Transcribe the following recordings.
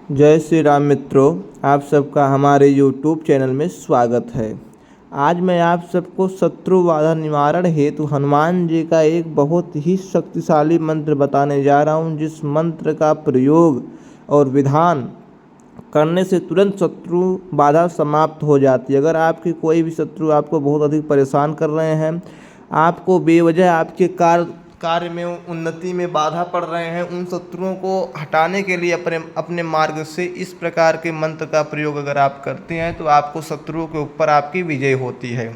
जय श्री राम मित्रों, आप सबका हमारे YouTube चैनल में स्वागत है। आज मैं आप सबको शत्रु बाधा निवारण हेतु हनुमान जी का एक बहुत ही शक्तिशाली मंत्र बताने जा रहा हूं, जिस मंत्र का प्रयोग और विधान करने से तुरंत शत्रु बाधा समाप्त हो जाती है। अगर आपकी कोई भी शत्रु आपको बहुत अधिक परेशान कर रहे हैं, आपको बेवजह आपके कार्य में उन्नति में बाधा पड़ रहे हैं, उन शत्रुओं को हटाने के लिए अपने मार्ग से इस प्रकार के मंत्र का प्रयोग अगर आप करते हैं तो आपको शत्रुओं के ऊपर आपकी विजय होती है।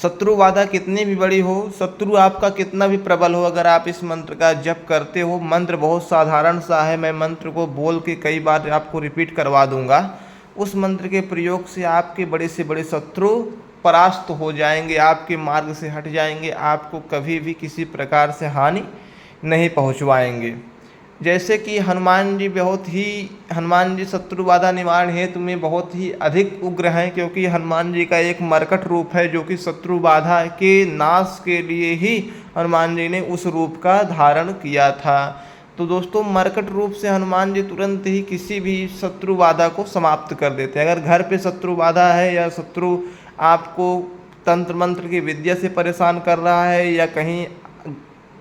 शत्रु बाधा कितनी भी बड़ी हो, शत्रु आपका कितना भी प्रबल हो, अगर आप इस मंत्र का जप करते हो, मंत्र बहुत साधारण सा है, मैं मंत्र को बोल के कई बार आपको रिपीट करवा दूंगा। उस मंत्र के प्रयोग से आपके बड़े से बड़े शत्रु परास्त हो जाएंगे, आपके मार्ग से हट जाएंगे, आपको कभी भी किसी प्रकार से हानि नहीं पहुंचवाएंगे। जैसे कि हनुमान जी शत्रु बाधा निवारण हेतु में बहुत ही अधिक उग्र हैं, क्योंकि हनुमान जी का एक मरकट रूप है जो कि शत्रु बाधा के नाश के लिए ही हनुमान जी ने उस रूप का धारण किया था। तो दोस्तों, मरकट रूप से हनुमान जी तुरंत ही किसी भी शत्रु बाधा को समाप्त कर देते हैं। अगर घर पे शत्रु बाधा है या शत्रु आपको तंत्र मंत्र की विद्या से परेशान कर रहा है या कहीं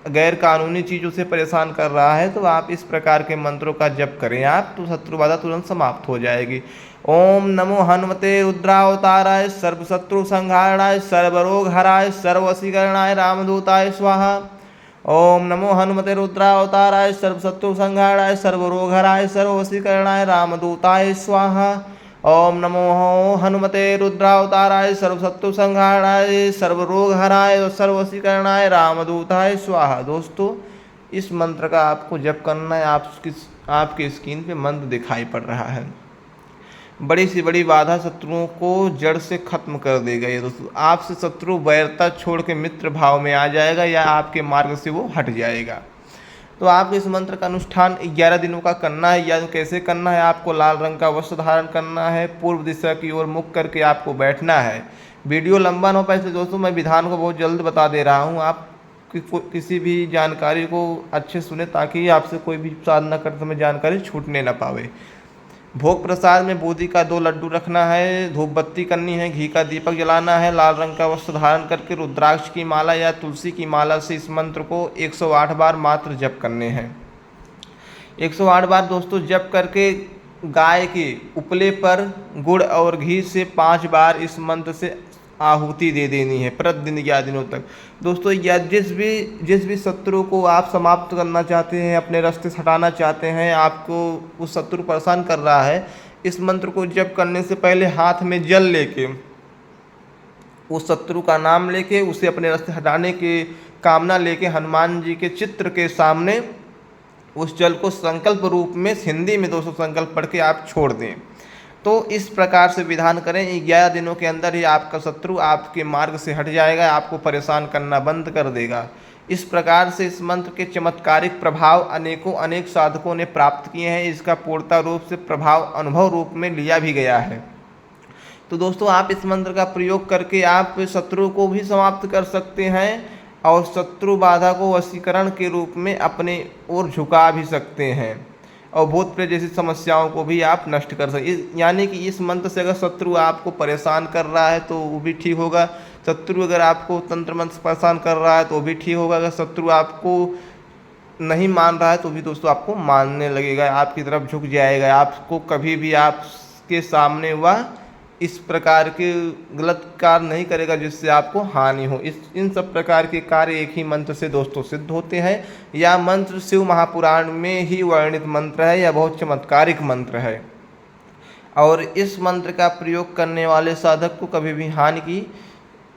गैर कानूनी चीज़ों से परेशान कर रहा है, तो आप इस प्रकार के मंत्रों का जप करें आप, तो शत्रु बाधा तुरंत समाप्त हो जाएगी। ओम नमो हनुमते रुद्रावताराय सर्वशत्रु संहारणाय सर्वरोग हराय सर्ववशीकरणाय रामदूताय स्वाहा। ओम नमो हनुमते रुद्रावताराय सर्वशत्रु संहारणाय सर्वरोग हराय सर्ववशीकरणाय रामदूताय स्वाहा। ओम नमो हनुमते रुद्रावताराय सर्वशत्रु संहारणाय सर्वरोग हराय सर्ववशीकरणाय रामदूताय स्वाहा। दोस्तों, इस मंत्र का आपको जप करना है। आपकी स्क्रीन पे मंत्र दिखाई पड़ रहा है। बड़ी से बड़ी बाधा शत्रुओं को जड़ से खत्म कर देगा ये दोस्तों। आपसे शत्रु वैरता छोड़ के मित्र भाव में आ जाएगा या आपके मार्ग से वो हट जाएगा। तो आपको इस मंत्र का अनुष्ठान 11 दिनों का करना है। या कैसे करना है, आपको लाल रंग का वस्त्र धारण करना है, पूर्व दिशा की ओर मुख करके आपको बैठना है। वीडियो लंबा ना हो पाए इसलिए दोस्तों मैं विधान को बहुत जल्द बता दे रहा हूँ। आप किसी भी जानकारी को अच्छे सुने ताकि आपसे कोई भी साधना करते समय जानकारी छूटने ना पावे। भोग प्रसाद में बूंदी का 2 लड्डू रखना है, धूप बत्ती करनी है, घी का दीपक जलाना है, लाल रंग का वस्त्र धारण करके रुद्राक्ष की माला या तुलसी की माला से इस मंत्र को 108 बार मात्र जप करने हैं। 108 बार दोस्तों जप करके गाय के उपले पर गुड़ और घी से 5 बार इस मंत्र से आहुति दे देनी है प्रतिदिन 11 दिनों तक। दोस्तों, या जिस भी शत्रु को आप समाप्त करना चाहते हैं, अपने रास्ते से हटाना चाहते हैं, आपको उस शत्रु परेशान कर रहा है, इस मंत्र को जप करने से पहले हाथ में जल लेके उस शत्रु का नाम लेके उसे अपने रास्ते हटाने की कामना लेके हनुमान जी के चित्र के सामने उस जल को संकल्प रूप में हिंदी में 200 संकल्प पढ़ के आप छोड़ दें। तो इस प्रकार से विधान करें, 11 दिनों के अंदर ही आपका शत्रु आपके मार्ग से हट जाएगा, आपको परेशान करना बंद कर देगा। इस प्रकार से इस मंत्र के चमत्कारिक प्रभाव अनेक साधकों ने प्राप्त किए हैं। इसका पूर्णतः रूप से प्रभाव अनुभव रूप में लिया भी गया है। तो दोस्तों, आप इस मंत्र का प्रयोग करके आप शत्रु को भी समाप्त कर सकते हैं और शत्रु बाधा को वशीकरण के रूप में अपने ओर झुका भी सकते हैं और भूत प्रेत जैसी समस्याओं को भी आप नष्ट कर सकते। यानी कि इस मंत्र से अगर शत्रु आपको परेशान कर रहा है तो वो भी ठीक होगा। शत्रु अगर आपको तंत्र मंत्र से परेशान कर रहा है तो भी ठीक होगा। अगर शत्रु आपको नहीं मान रहा है तो भी दोस्तों आपको मानने लगेगा, आपकी तरफ झुक जाएगा। आपको कभी भी आपके सामने वह इस प्रकार के गलत कार्य नहीं करेगा जिससे आपको हानि हो। इन सब प्रकार के कार्य एक ही मंत्र से दोस्तों सिद्ध होते हैं। यह मंत्र शिव महापुराण में ही वर्णित मंत्र है, यह बहुत चमत्कारिक मंत्र है और इस मंत्र का प्रयोग करने वाले साधक को कभी भी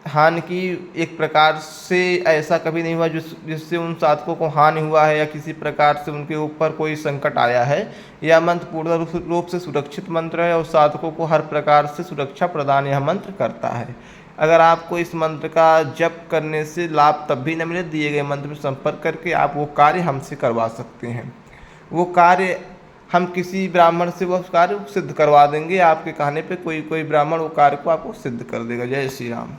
हानि की एक प्रकार से ऐसा कभी नहीं हुआ जिससे उन साधकों को हानि हुआ है या किसी प्रकार से उनके ऊपर कोई संकट आया है। यह मंत्र पूर्ण रूप से सुरक्षित मंत्र है और साधकों को हर प्रकार से सुरक्षा प्रदान यह मंत्र करता है। अगर आपको इस मंत्र का जप करने से लाभ तब भी न मिले, दिए गए मंत्र में संपर्क करके आप वो कार्य हमसे करवा सकते हैं। वो कार्य हम किसी ब्राह्मण से वो कार्य सिद्ध करवा देंगे। आपके कहने पे कोई ब्राह्मण वो कार्य को आपको सिद्ध कर देगा। जय श्री राम।